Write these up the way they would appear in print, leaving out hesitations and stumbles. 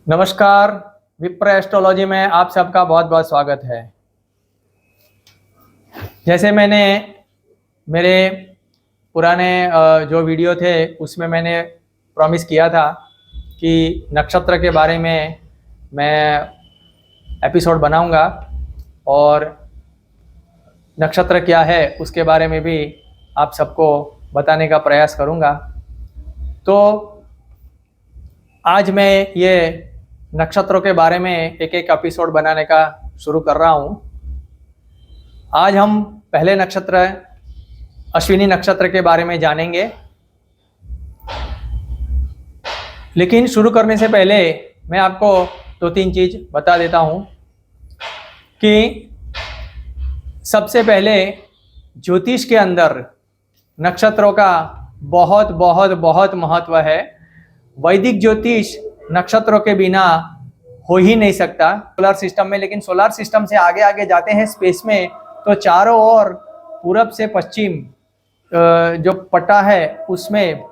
नमस्कार। विप्र एस्ट्रोलॉजी में आप सबका बहुत बहुत स्वागत है। जैसे मैंने मेरे पुराने जो वीडियो थे उसमें मैंने प्रॉमिस किया था कि नक्षत्र के बारे में मैं एपिसोड बनाऊंगा और नक्षत्र क्या है उसके बारे में भी आप सबको बताने का प्रयास करूंगा। तो आज मैं ये नक्षत्रों के बारे में एक एक एपिसोड बनाने का शुरू कर रहा हूँ। आज हम पहले नक्षत्र अश्विनी नक्षत्र के बारे में जानेंगे, लेकिन शुरू करने से पहले मैं आपको दो तीन चीज़ बता देता हूँ कि सबसे पहले ज्योतिष के अंदर नक्षत्रों का बहुत बहुत बहुत महत्व है। वैदिक ज्योतिष नक्षत्रों के बिना हो ही नहीं सकता सोलर सिस्टम में। लेकिन सोलर सिस्टम से आगे आगे जाते हैं स्पेस में, तो चारों ओर पूरब से पश्चिम जो पट्टा है उसमें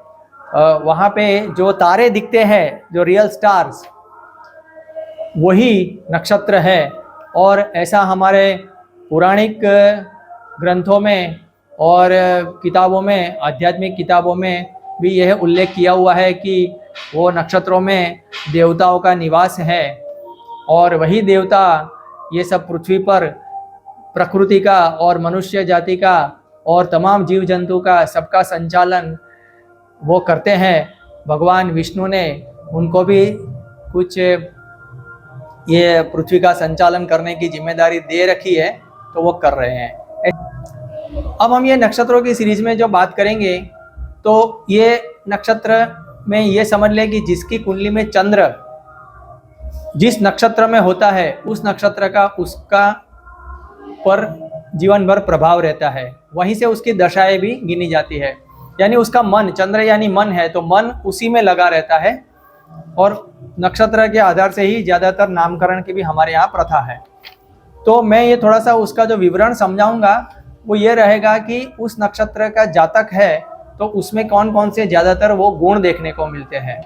वहाँ पे जो तारे दिखते हैं, जो रियल स्टार्स, वही नक्षत्र है। और ऐसा हमारे पौराणिक ग्रंथों में और किताबों में, आध्यात्मिक किताबों में भी यह उल्लेख किया हुआ है कि वो नक्षत्रों में देवताओं का निवास है और वही देवता ये सब पृथ्वी पर प्रकृति का और मनुष्य जाति का और तमाम जीव जंतु का सबका संचालन वो करते हैं। भगवान विष्णु ने उनको भी कुछ ये पृथ्वी का संचालन करने की जिम्मेदारी दे रखी है, तो वो कर रहे हैं। अब हम ये नक्षत्रों की सीरीज में जो बात करेंगे, तो ये नक्षत्र में ये समझ लें कि जिसकी कुंडली में चंद्र जिस नक्षत्र में होता है उस नक्षत्र का उसका पर जीवन भर प्रभाव रहता है। वहीं से उसकी दशाएं भी गिनी जाती है। यानी उसका मन, चंद्र यानी मन है, तो मन उसी में लगा रहता है और नक्षत्र के आधार से ही ज़्यादातर नामकरण की भी हमारे यहाँ प्रथा है। तो मैं ये थोड़ा सा उसका जो विवरण समझाऊंगा वो ये रहेगा कि उस नक्षत्र का जातक है तो उसमें कौन कौन से ज़्यादातर वो गुण देखने को मिलते हैं।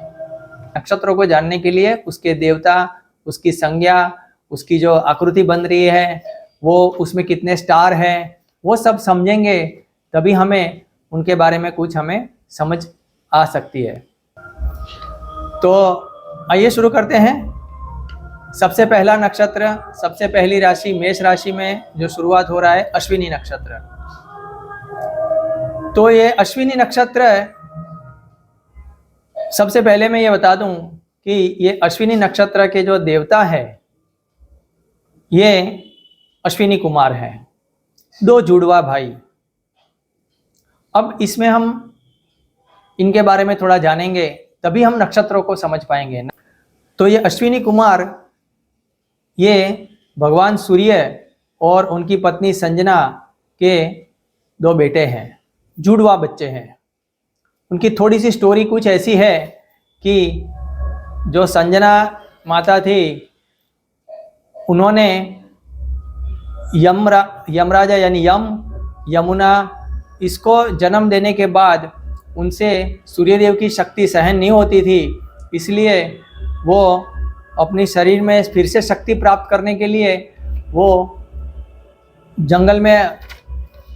नक्षत्रों को जानने के लिए उसके देवता, उसकी संज्ञा, उसकी जो आकृति बन रही है, वो उसमें कितने स्टार हैं, वो सब समझेंगे तभी हमें उनके बारे में कुछ हमें समझ आ सकती है। तो आइए शुरू करते हैं। सबसे पहला नक्षत्र, सबसे पहली राशि मेष राशि में जो शुरुआत हो रहा है, अश्विनी नक्षत्र। तो ये अश्विनी नक्षत्र, सबसे पहले मैं ये बता दूं कि ये अश्विनी नक्षत्र के जो देवता है ये अश्विनी कुमार हैं, दो जुड़वा भाई। अब इसमें हम इनके बारे में थोड़ा जानेंगे तभी हम नक्षत्रों को समझ पाएंगे। तो ये अश्विनी कुमार ये भगवान सूर्य और उनकी पत्नी संजना के दो बेटे हैं, जुड़वा बच्चे हैं। उनकी थोड़ी सी स्टोरी कुछ ऐसी है कि जो संजना माता थी उन्होंने यमराजा यानी यमुना इसको जन्म देने के बाद उनसे सूर्यदेव की शक्ति सहन नहीं होती थी, इसलिए वो अपनी शरीर में फिर से शक्ति प्राप्त करने के लिए वो जंगल में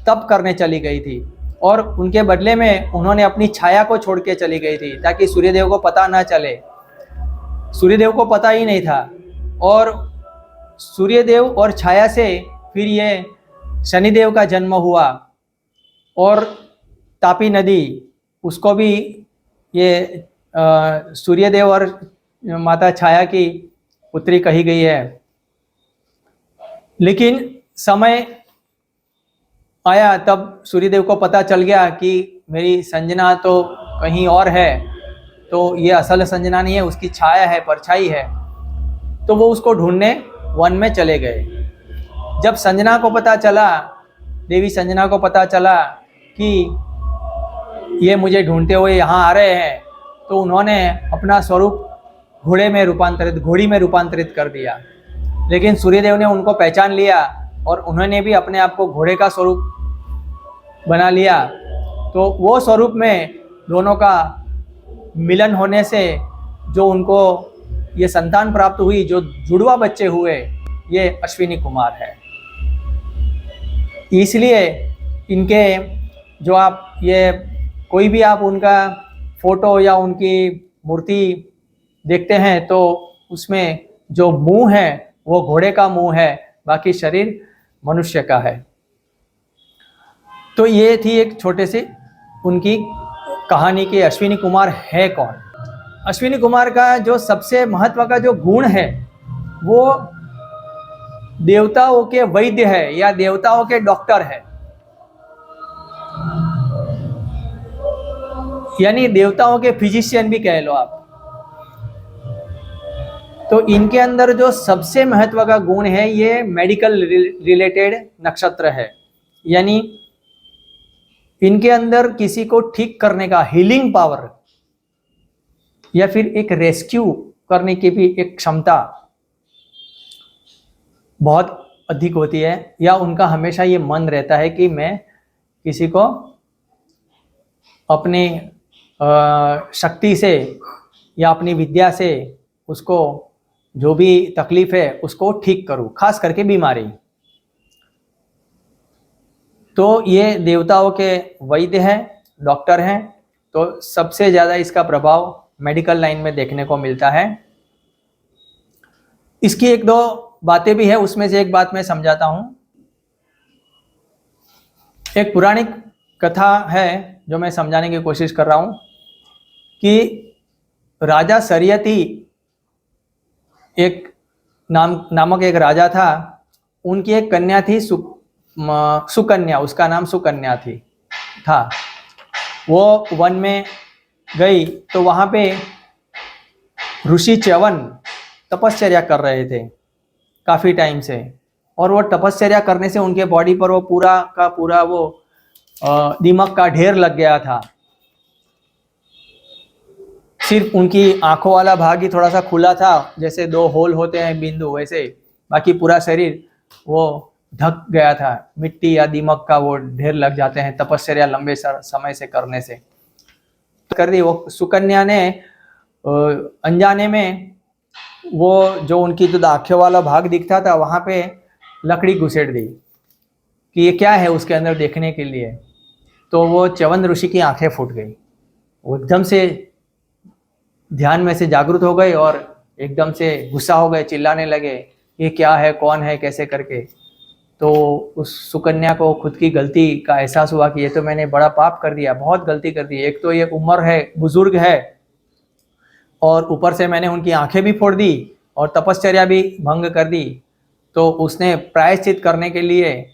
तप करने चली गई थी और उनके बदले में उन्होंने अपनी छाया को छोड़ के चली गई थी ताकि सूर्यदेव को पता ना चले। सूर्यदेव को पता ही नहीं था और सूर्यदेव और छाया से फिर ये शनिदेव का जन्म हुआ और तापी नदी, उसको भी ये सूर्यदेव और माता छाया की पुत्री कही गई है। लेकिन समय आया तब सूर्यदेव को पता चल गया कि मेरी संजना तो कहीं और है, तो ये असल संजना नहीं है, उसकी छाया है, परछाई है। तो वो उसको ढूंढने वन में चले गए। जब संजना को पता चला, देवी संजना को पता चला कि ये मुझे ढूंढते हुए यहाँ आ रहे हैं, तो उन्होंने अपना स्वरूप घोड़ी में रूपांतरित कर दिया। लेकिन सूर्यदेव ने उनको पहचान लिया और उन्होंने भी अपने आप को घोड़े का स्वरूप बना लिया। तो वो स्वरूप में दोनों का मिलन होने से जो उनको ये संतान प्राप्त हुई, जो जुड़वा बच्चे हुए, ये अश्विनी कुमार है। इसलिए इनके जो आप ये कोई भी आप उनका फोटो या उनकी मूर्ति देखते हैं तो उसमें जो मुंह है वो घोड़े का मुंह है, बाकी शरीर मनुष्य का है। तो ये थी एक छोटे से उनकी कहानी कि अश्विनी कुमार है कौन। अश्विनी कुमार का जो सबसे महत्व का जो गुण है वो देवताओं के वैद्य है या देवताओं के डॉक्टर है, यानी देवताओं के फिजिशियन भी कह लो आप। तो इनके अंदर जो सबसे महत्व का गुण है ये मेडिकल रिलेटेड नक्षत्र है, यानी इनके अंदर किसी को ठीक करने का हीलिंग पावर या फिर एक रेस्क्यू करने की भी एक क्षमता बहुत अधिक होती है, या उनका हमेशा ये मन रहता है कि मैं किसी को अपनी शक्ति से या अपनी विद्या से उसको जो भी तकलीफ है उसको ठीक करूं, खास करके बीमारी। तो ये देवताओं के वैद्य हैं, डॉक्टर हैं, तो सबसे ज़्यादा इसका प्रभाव मेडिकल लाइन में देखने को मिलता है। इसकी एक दो बातें भी है, उसमें से एक बात मैं समझाता हूं। एक पुराणिक कथा है जो मैं समझाने की कोशिश कर रहा हूं कि राजा सरियती एक नामक एक राजा था, उनकी एक कन्या थी सुकन्या, उसका नाम सुकन्या था। वो वन में गई तो वहां पे ऋषि च्यवन तपश्चर्या कर रहे थे काफी टाइम से, और वो तपश्चर्या करने से उनके बॉडी पर वो पूरा का पूरा वो दीमक का ढेर लग गया था। सिर्फ उनकी आंखों वाला भाग ही थोड़ा सा खुला था, जैसे दो होल होते हैं बिंदु वैसे, बाकी पूरा शरीर वो ढक गया था। मिट्टी या दीमक का वो ढेर लग जाते हैं तपश्चर्या लंबे समय से करने से। कर दी वो सुकन्या ने अनजाने में वो जो उनकी जो आंखों वाला भाग दिखता था वहां पे लकड़ी घुसेड़ दी कि ये क्या है उसके अंदर देखने के लिए। तो वो च्यवन ऋषि की आंखें फूट गई, वो एकदम से ध्यान में से जागृत हो गए और एकदम से गुस्सा हो गए, चिल्लाने लगे ये क्या है, कौन है, कैसे करके। तो उस सुकन्या को खुद की गलती का एहसास हुआ कि ये तो मैंने बड़ा पाप कर दिया, बहुत गलती कर दी। एक तो ये उम्र है, बुजुर्ग है, और ऊपर से मैंने उनकी आंखें भी फोड़ दी और तपश्चर्या भी भंग कर दी। तो उसने प्रायश्चित करने के लिए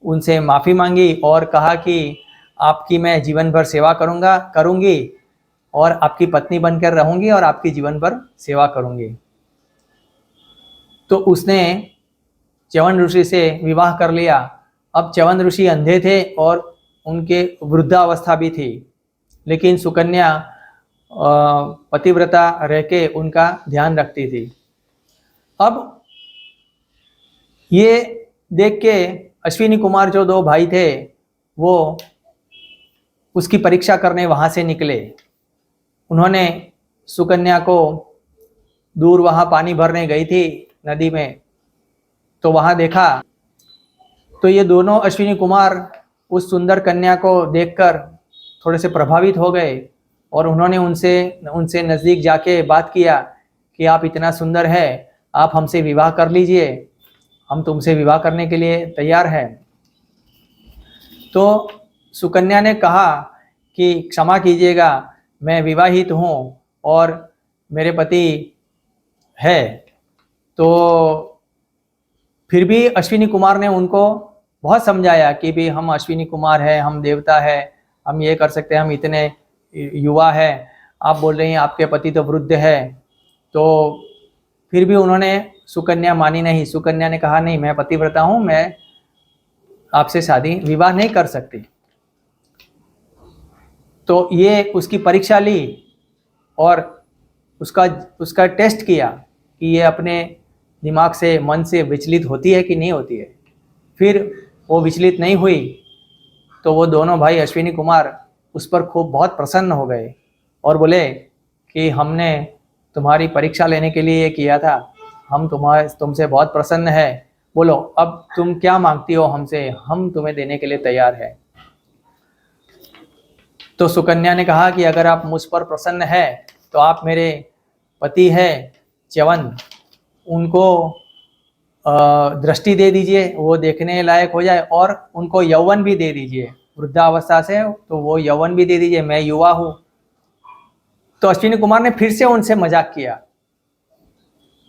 उनसे माफ़ी मांगी और कहा कि आपकी मैं जीवन भर सेवा करूंगी और आपकी पत्नी बनकर रहूंगी और आपकी जीवन भर सेवा करूंगी। तो उसने च्यवन ऋषि से विवाह कर लिया। अब च्यवन ऋषि अंधे थे और उनके वृद्धावस्था भी थी, लेकिन सुकन्या पतिव्रता रह के उनका ध्यान रखती थी। अब ये देख के अश्विनी कुमार जो दो भाई थे वो उसकी परीक्षा करने वहां से निकले। उन्होंने सुकन्या को दूर वहां पानी भरने गई थी नदी में, तो वहां देखा तो ये दोनों अश्विनी कुमार उस सुंदर कन्या को देखकर थोड़े से प्रभावित हो गए और उन्होंने उनसे नज़दीक जाके बात किया कि आप इतना सुंदर है, आप हमसे विवाह कर लीजिए, हम तुमसे विवाह करने के लिए तैयार हैं। तो सुकन्या ने कहा कि क्षमा कीजिएगा, मैं विवाहित हूँ और मेरे पति है। तो फिर भी अश्विनी कुमार ने उनको बहुत समझाया कि भी हम अश्विनी कुमार हैं, हम देवता है, हम ये कर सकते हैं, हम इतने युवा है, आप बोल रही हैं आपके पति तो वृद्ध है। तो फिर भी उन्होंने सुकन्या मानी नहीं। सुकन्या ने कहा नहीं, मैं पतिव्रता हूँ, मैं आपसे शादी विवाह नहीं कर सकती। तो ये उसकी परीक्षा ली और उसका टेस्ट किया कि ये अपने दिमाग से, मन से विचलित होती है कि नहीं होती है। फिर वो विचलित नहीं हुई तो वो दोनों भाई अश्विनी कुमार उस पर खूब बहुत प्रसन्न हो गए और बोले कि हमने तुम्हारी परीक्षा लेने के लिए ये किया था। हम तुमसे बहुत प्रसन्न है। बोलो अब तुम क्या मांगती हो हमसे, हम तुम्हें देने के लिए तैयार है। तो सुकन्या ने कहा कि अगर आप मुझ पर प्रसन्न है तो आप मेरे पति है च्यवन, उनको दृष्टि दे दीजिए, वो देखने लायक हो जाए, और उनको यौवन भी दे दीजिए। वृद्धावस्था से तो वो यौवन भी दे दीजिए, मैं युवा हूं। तो अश्विनी कुमार ने फिर से उनसे मजाक किया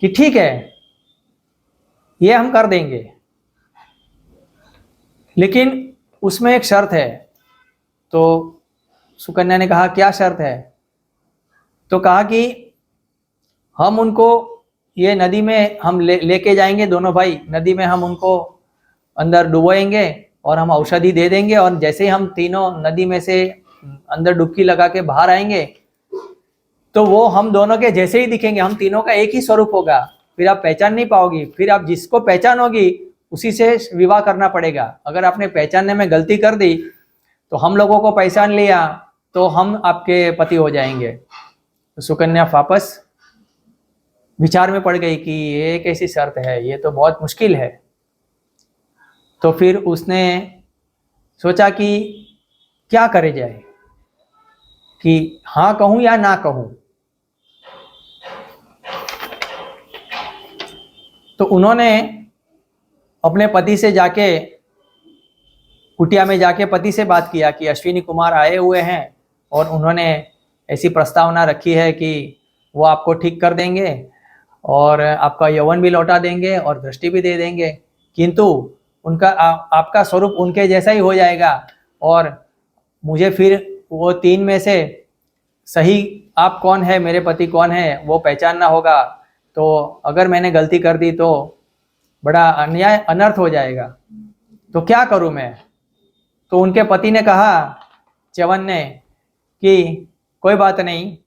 कि ठीक है, ये हम कर देंगे, लेकिन उसमें एक शर्त है। तो सुकन्या ने कहा क्या शर्त है? तो कहा कि हम उनको ये नदी में हम लेके जाएंगे, दोनों भाई नदी में हम उनको अंदर डुबोएंगे और हम औषधि दे देंगे, और जैसे ही हम तीनों नदी में से अंदर डुबकी लगा के बाहर आएंगे तो वो हम दोनों के जैसे ही दिखेंगे, हम तीनों का एक ही स्वरूप होगा, फिर आप पहचान नहीं पाओगी। फिर आप जिसको पहचानोगी उसी से विवाह करना पड़ेगा। अगर आपने पहचानने में गलती कर दी तो हम लोगों को पहचान लिया तो हम आपके पति हो जाएंगे। तो सुकन्या वापस विचार में पड़ गई कि ये कैसी शर्त है, ये तो बहुत मुश्किल है। तो फिर उसने सोचा कि क्या करे जाए, कि हाँ कहूं या ना कहूं। तो उन्होंने अपने पति से जाके कुटिया में जाके पति से बात किया कि अश्विनी कुमार आए हुए हैं और उन्होंने ऐसी प्रस्तावना रखी है कि वो आपको ठीक कर देंगे और आपका यौवन भी लौटा देंगे और दृष्टि भी दे देंगे, किंतु उनका आपका स्वरूप उनके जैसा ही हो जाएगा, और मुझे फिर वो तीन में से सही आप कौन है, मेरे पति कौन है, वो पहचानना होगा। तो अगर मैंने गलती कर दी तो बड़ा अन्याय अनर्थ हो जाएगा, तो क्या करूं मैं? तो उनके पति ने कहा, च्यवन ने, कि कोई बात नहीं,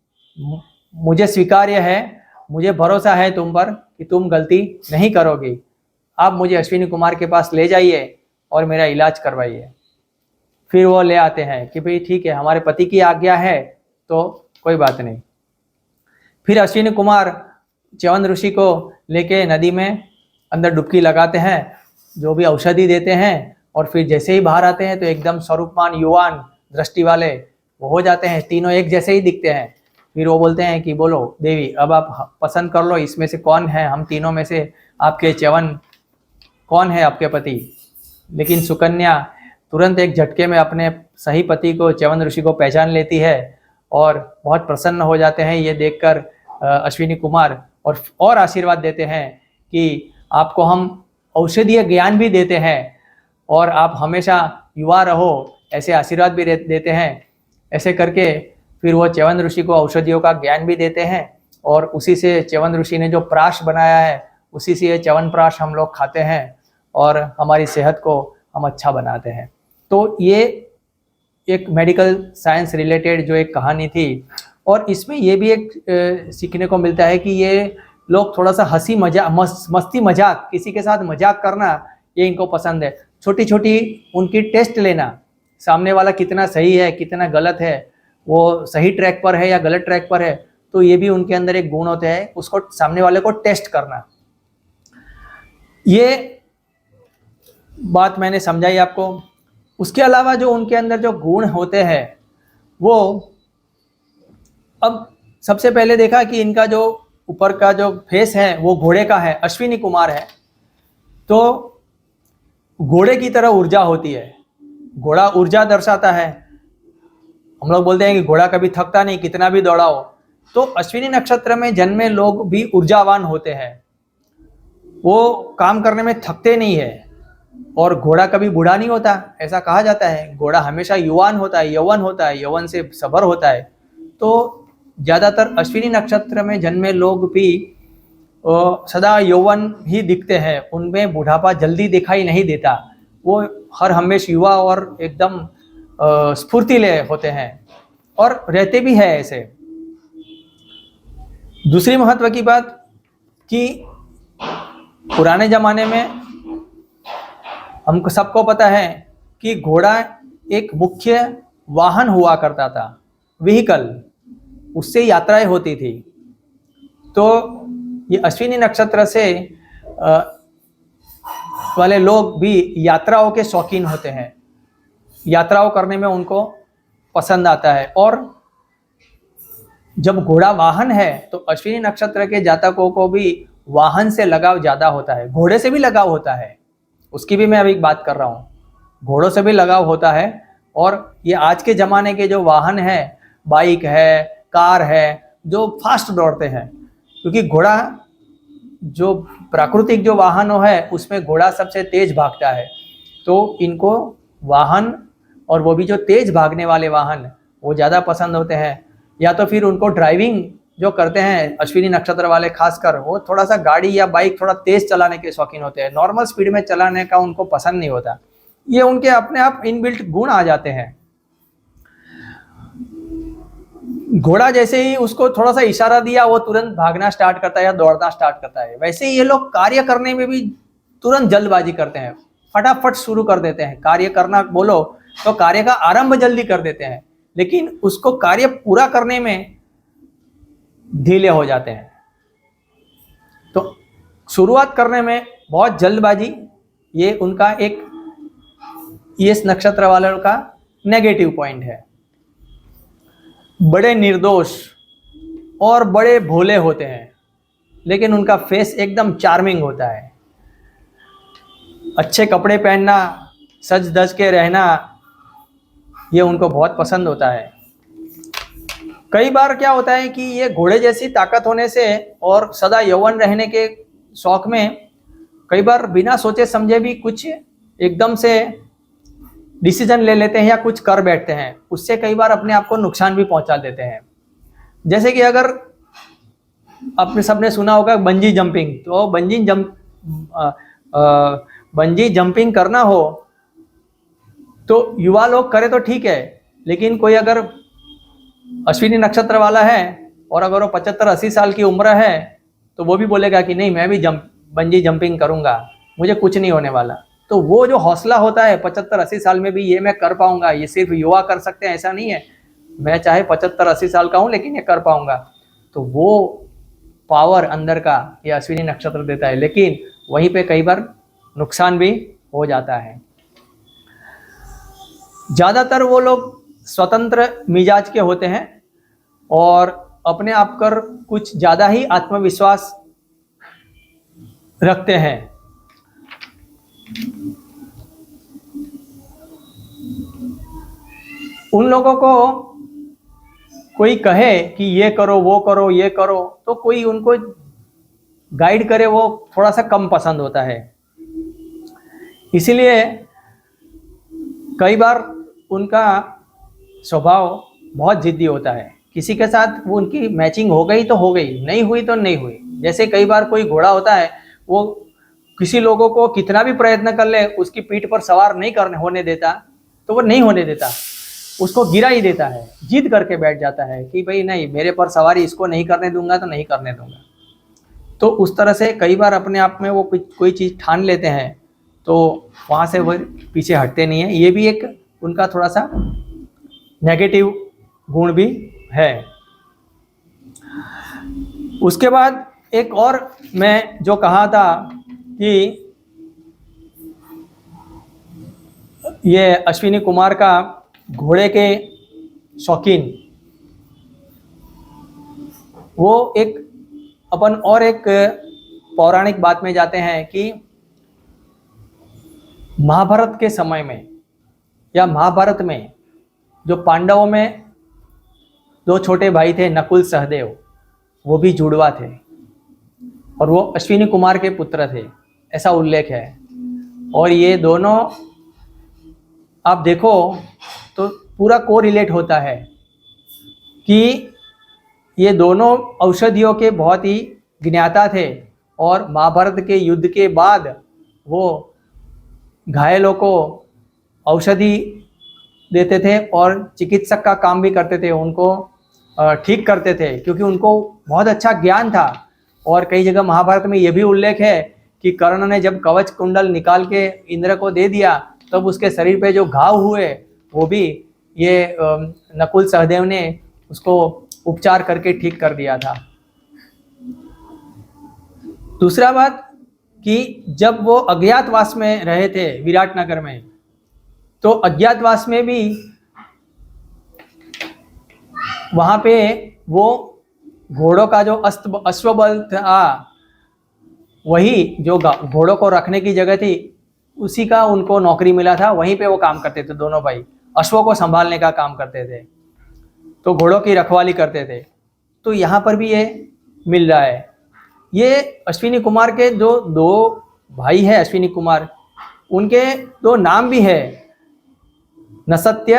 मुझे स्वीकार्य है, मुझे भरोसा है तुम पर कि तुम गलती नहीं करोगी। आप मुझे अश्विनी कुमार के पास ले जाइए और मेरा इलाज करवाइए। फिर वो ले आते हैं कि भाई ठीक है, हमारे पति की आज्ञा है तो कोई बात नहीं। फिर अश्विनी कुमार च्यवन ऋषि को लेके नदी में अंदर डुबकी लगाते हैं, जो भी औषधि देते हैं, और फिर जैसे ही बाहर आते हैं तो एकदम स्वरूपमान युवान दृष्टि वाले वो हो जाते हैं, तीनों एक जैसे ही दिखते हैं। फिर वो बोलते हैं कि बोलो देवी, अब आप पसंद कर लो, इसमें से कौन है, हम तीनों में से आपके च्यवन कौन है आपके पति। लेकिन सुकन्या तुरंत एक झटके में अपने सही पति को, च्यवन ऋषि को पहचान लेती है और बहुत प्रसन्न हो जाते हैं ये देखकर अश्विनी कुमार, और आशीर्वाद देते हैं कि आपको हम औषधीय ज्ञान भी देते हैं और आप हमेशा युवा रहो, ऐसे आशीर्वाद भी देते हैं। ऐसे करके फिर वो च्यवन ऋषि को औषधियों का ज्ञान भी देते हैं, और उसी से च्यवन ऋषि ने जो प्राश बनाया है उसी से ये च्यवन प्राश हम लोग खाते हैं और हमारी सेहत को हम अच्छा बनाते हैं। तो ये एक मेडिकल साइंस रिलेटेड जो एक कहानी थी, और इसमें ये भी एक सीखने को मिलता है कि ये लोग थोड़ा सा हंसी मजाक, मस्ती मजाक, किसी के साथ मजाक करना ये इनको पसंद है। छोटी छोटी उनकी टेस्ट लेना, सामने वाला कितना सही है कितना गलत है, वो सही ट्रैक पर है या गलत ट्रैक पर है, तो ये भी उनके अंदर एक गुण होते हैं, उसको सामने वाले को टेस्ट करना। ये बात मैंने समझाई आपको। उसके अलावा जो उनके अंदर जो गुण होते हैं वो, अब सबसे पहले देखा कि इनका जो ऊपर का जो फेस है वो घोड़े का है, अश्विनी कुमार है, तो घोड़े की तरह ऊर्जा होती है, घोड़ा ऊर्जा दर्शाता है। हम लोग बोलते हैं कि घोड़ा कभी थकता नहीं, कितना भी दौड़ाओ। तो अश्विनी नक्षत्र में जन्मे लोग भी ऊर्जावान होते हैं, वो काम करने में थकते नहीं है, और घोड़ा कभी बूढ़ा नहीं होता, ऐसा कहा जाता है। घोड़ा हमेशा युवान होता है, यौवन होता है, यौवन से सबर होता है। तो ज़्यादातर अश्विनी नक्षत्र में जन्मे लोग भी सदा यौवन ही दिखते हैं, उनमें बुढ़ापा जल्दी दिखाई नहीं देता, वो हर हमेशा युवा और एकदम स्फूर्तिले होते हैं, और रहते भी हैं ऐसे। दूसरी महत्व की बात कि पुराने जमाने में हमको सबको पता है कि घोड़ा एक मुख्य वाहन हुआ करता था, व्हीकल, उससे यात्राएं होती थी। तो ये अश्विनी नक्षत्र से वाले लोग भी यात्राओं के शौकीन होते हैं, यात्राओं करने में उनको पसंद आता है। और जब घोड़ा वाहन है तो अश्विनी नक्षत्र के जातकों को भी वाहन से लगाव ज्यादा होता है, घोड़े से भी लगाव होता है, उसकी भी मैं अभी बात कर रहा हूँ, घोड़ों से भी लगाव होता है। और ये आज के ज़माने के जो वाहन है, बाइक है, कार है, जो फास्ट दौड़ते हैं, क्योंकि घोड़ा जो प्राकृतिक जो वाहनों है उसमें घोड़ा सबसे तेज भागता है, तो इनको वाहन और वो भी जो तेज भागने वाले वाहन वो ज़्यादा पसंद होते हैं। या तो फिर उनको ड्राइविंग जो करते हैं अश्विनी नक्षत्र वाले खासकर, वो थोड़ा सा गाड़ी या बाइक थोड़ा तेज चलाने के शौकीन होते हैं, नॉर्मल स्पीड में चलाने का उनको पसंद नहीं होता। ये उनके अपने आप इनबिल्ट गुण आ जाते हैं। घोड़ा जैसे ही उसको थोड़ा सा इशारा दिया वो तुरंत भागना स्टार्ट करता है या दौड़ना स्टार्ट करता है। वैसे ही ये लोग कार्य करने में भी तुरंत जल्दबाजी करते हैं, फटाफट शुरू कर देते हैं। कार्य करना बोलो तो कार्य का आरंभ जल्दी कर देते हैं, लेकिन उसको कार्य पूरा करने में ढीले हो जाते हैं। तो शुरुआत करने में बहुत जल्दबाजी, ये उनका एक इस नक्षत्र वालों का नेगेटिव पॉइंट है। बड़े निर्दोष और बड़े भोले होते हैं, लेकिन उनका फेस एकदम चार्मिंग होता है। अच्छे कपड़े पहनना, सज धज के रहना, ये उनको बहुत पसंद होता है। कई बार क्या होता है कि ये घोड़े जैसी ताकत होने से और सदा यौवन रहने के शौक में कई बार बिना सोचे समझे भी कुछ एकदम से डिसीजन ले लेते हैं या कुछ कर बैठते हैं, उससे कई बार अपने आप को नुकसान भी पहुंचा देते हैं। जैसे कि अगर आपने सबने सुना होगा बंजी जंपिंग, तो बंजी जंपिंग करना हो तो युवा लोग करे तो ठीक है, लेकिन कोई अगर अश्विनी नक्षत्र वाला है और अगर वो 75-80 साल की उम्र है तो वो भी बोलेगा कि नहीं मैं भी बंजी जंपिंग करूंगा, मुझे कुछ नहीं होने वाला। तो वो जो हौसला होता है 75-80 साल में भी ये मैं कर पाऊंगा, ये सिर्फ युवा कर सकते हैं ऐसा नहीं है, मैं चाहे 75-80 साल का हूं लेकिन ये कर पाऊंगा, तो वो पावर अंदर का ये अश्विनी नक्षत्र देता है। लेकिन वहीं पे कई बार नुकसान भी हो जाता है। ज़्यादातर वो लोग स्वतंत्र मिजाज के होते हैं और अपने आप पर कुछ ज़्यादा ही आत्मविश्वास रखते हैं। उन लोगों को कोई कहे कि ये करो वो करो ये करो, तो कोई उनको गाइड करे वो थोड़ा सा कम पसंद होता है। इसीलिए कई बार उनका स्वभाव बहुत जिद्दी होता है। किसी के साथ वो उनकी मैचिंग हो गई तो हो गई, नहीं हुई तो नहीं हुई। जैसे कई बार कोई घोड़ा होता है, वो किसी लोगों को कितना भी प्रयत्न कर ले उसकी पीठ पर सवार नहीं करने होने देता, तो वो नहीं होने देता, उसको गिरा ही देता है, जिद करके बैठ जाता है कि भाई नहीं, मेरे पर सवारी इसको नहीं करने दूंगा तो नहीं करने दूंगा। तो उस तरह से कई बार अपने आप में वो कोई चीज़ ठान लेते हैं तो वहाँ से वो पीछे हटते नहीं है। ये भी एक उनका थोड़ा सा नेगेटिव गुण भी है। उसके बाद एक और मैं जो कहा था कि ये अश्विनी कुमार का घोड़े के शौकीन, वो एक अपन और एक पौराणिक बात में जाते हैं कि महाभारत के समय में या महाभारत में जो पांडवों में दो छोटे भाई थे नकुल सहदेव, वो भी जुड़वा थे और वो अश्विनी कुमार के पुत्र थे, ऐसा उल्लेख है। और ये दोनों आप देखो तो पूरा कोरिलेट होता है कि ये दोनों औषधियों के बहुत ही ज्ञाता थे और महाभारत के युद्ध के बाद वो घायलों को औषधि देते थे और चिकित्सक का काम भी करते थे, उनको ठीक करते थे, क्योंकि उनको बहुत अच्छा ज्ञान था। और कई जगह महाभारत में ये भी उल्लेख है कि कर्ण ने जब कवच कुंडल निकाल के इंद्र को दे दिया तब उसके शरीर पे जो घाव हुए वो भी ये नकुल सहदेव ने उसको उपचार करके ठीक कर दिया था। दूसरा बात कि जब वो अज्ञातवास में रहे थे विराटनगर में, तो अज्ञातवास में भी वहां पे वो घोड़ों का जो अश्वबल था, वही जो घोड़ों को रखने की जगह थी, उसी का उनको नौकरी मिला था। वहीं पे वो काम करते थे, दोनों भाई अश्वों को संभालने का काम करते थे, तो घोड़ों की रखवाली करते थे। तो यहाँ पर भी ये मिल रहा है। ये अश्विनी कुमार के जो दो भाई है, अश्विनी कुमार, उनके दो नाम भी है, नसत्य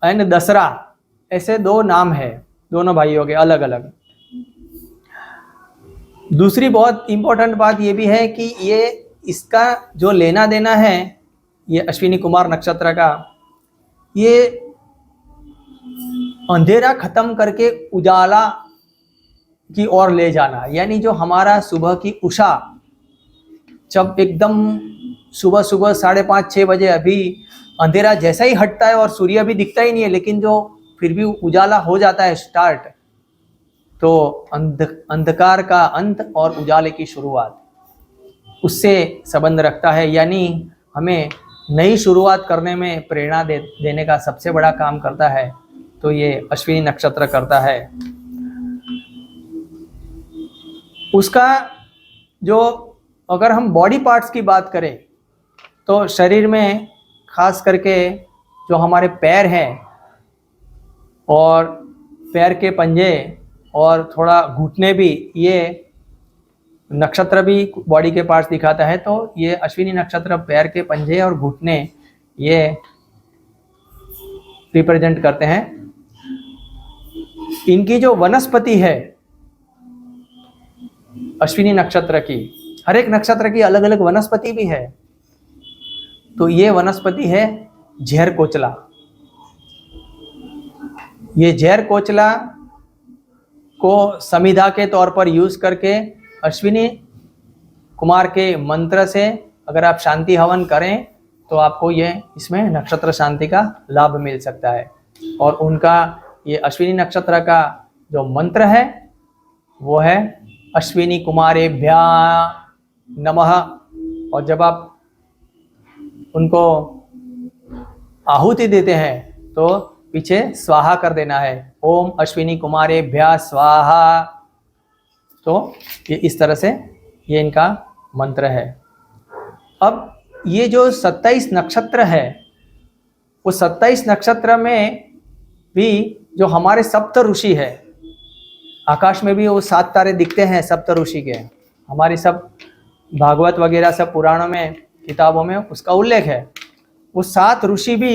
एंड दसरा, ऐसे दो नाम है दोनों भाइयों के अलग अलग। दूसरी बहुत इंपॉर्टेंट बात ये भी है कि ये इसका जो लेना देना है, ये अश्विनी कुमार नक्षत्र का, ये अंधेरा खत्म करके उजाला की ओर ले जाना। यानी जो हमारा सुबह की उषा, जब एकदम सुबह सुबह 5:30-6 बजे अभी अंधेरा जैसा ही हटता है और सूर्य भी दिखता ही नहीं है, लेकिन जो फिर भी उजाला हो जाता है स्टार्ट, तो अंधकार का अंत और उजाले की शुरुआत, उससे संबंध रखता है। यानी हमें नई शुरुआत करने में प्रेरणा देने का सबसे बड़ा काम करता है, तो ये अश्विनी नक्षत्र करता है। उसका जो, अगर हम बॉडी पार्ट्स की बात करें, तो शरीर में खास करके जो हमारे पैर हैं और पैर के पंजे और थोड़ा घुटने भी, ये नक्षत्र भी बॉडी के पार्ट्स दिखाता है। तो ये अश्विनी नक्षत्र पैर के पंजे और घुटने ये रिप्रेजेंट करते हैं। इनकी जो वनस्पति है अश्विनी नक्षत्र की, हर एक नक्षत्र की अलग अलग वनस्पति भी है। तो ये वनस्पति है झेर कोचला। ये झेर कोचला को समिधा के तौर पर यूज करके अश्विनी कुमार के मंत्र से अगर आप शांति हवन करें, तो आपको ये इसमें नक्षत्र शांति का लाभ मिल सकता है। और उनका ये अश्विनी नक्षत्र का जो मंत्र है वो है अश्विनी कुमारेभ्या नमः। और जब आप उनको आहुति देते हैं तो पीछे स्वाहा कर देना है, ओम अश्विनी कुमारेभ्या स्वाहा। तो ये इस तरह से ये इनका मंत्र है। अब ये जो 27 नक्षत्र है, वो 27 नक्षत्र में भी जो हमारे सप्त ऋषि है, आकाश में भी वो 7 तारे दिखते हैं सप्त ऋषि के। हमारी सब भागवत वगैरह सब पुराणों में, किताबों में उसका उल्लेख है। वो 7 ऋषि भी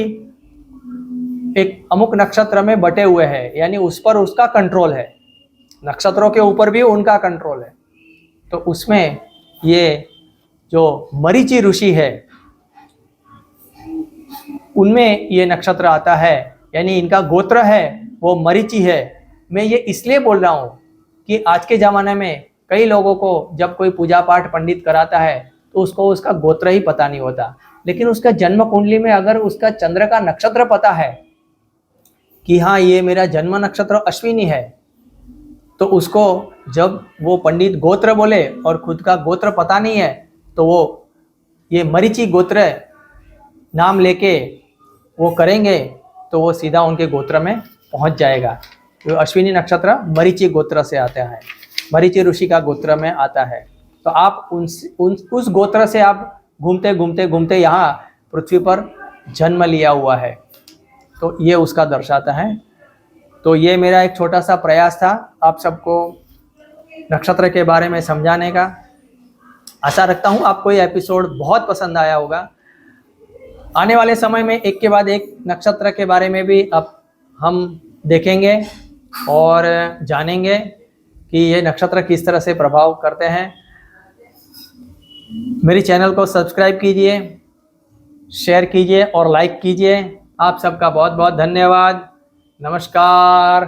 एक अमुक नक्षत्र में बटे हुए हैं, यानी उस पर उसका कंट्रोल है, नक्षत्रों के ऊपर भी उनका कंट्रोल है। तो उसमें ये जो मरीचि ऋषि है, उनमें ये नक्षत्र आता है, यानी इनका गोत्र है वो मरीचि है। मैं ये इसलिए बोल रहा हूँ कि आज के ज़माने में कई लोगों को जब कोई पूजा पाठ पंडित कराता है तो उसको उसका गोत्र ही पता नहीं होता, लेकिन उसका जन्म कुंडली में अगर उसका चंद्र का नक्षत्र पता है कि हाँ ये मेरा जन्म नक्षत्र अश्विनी है, तो उसको जब वो पंडित गोत्र बोले और खुद का गोत्र पता नहीं है, तो वो ये मरीचि गोत्र नाम लेके वो करेंगे तो वो सीधा उनके गोत्र में पहुंच जाएगा। तो अश्विनी नक्षत्र मरीचि गोत्र से आता है, मरीचि ऋषि का गोत्र में आता है। तो आप उस गोत्र से आप घूमते घूमते घूमते यहाँ पृथ्वी पर जन्म लिया हुआ है, तो ये उसका दर्शाता है। तो ये मेरा एक छोटा सा प्रयास था आप सबको नक्षत्र के बारे में समझाने का। आशा रखता हूँ आपको ये एपिसोड बहुत पसंद आया होगा। आने वाले समय में एक के बाद एक नक्षत्र के बारे में भी अब हम देखेंगे और जानेंगे कि ये नक्षत्र किस तरह से प्रभाव करते हैं। मेरी चैनल को सब्सक्राइब कीजिए, शेयर कीजिए और लाइक कीजिए। आप सबका बहुत बहुत धन्यवाद। नमस्कार।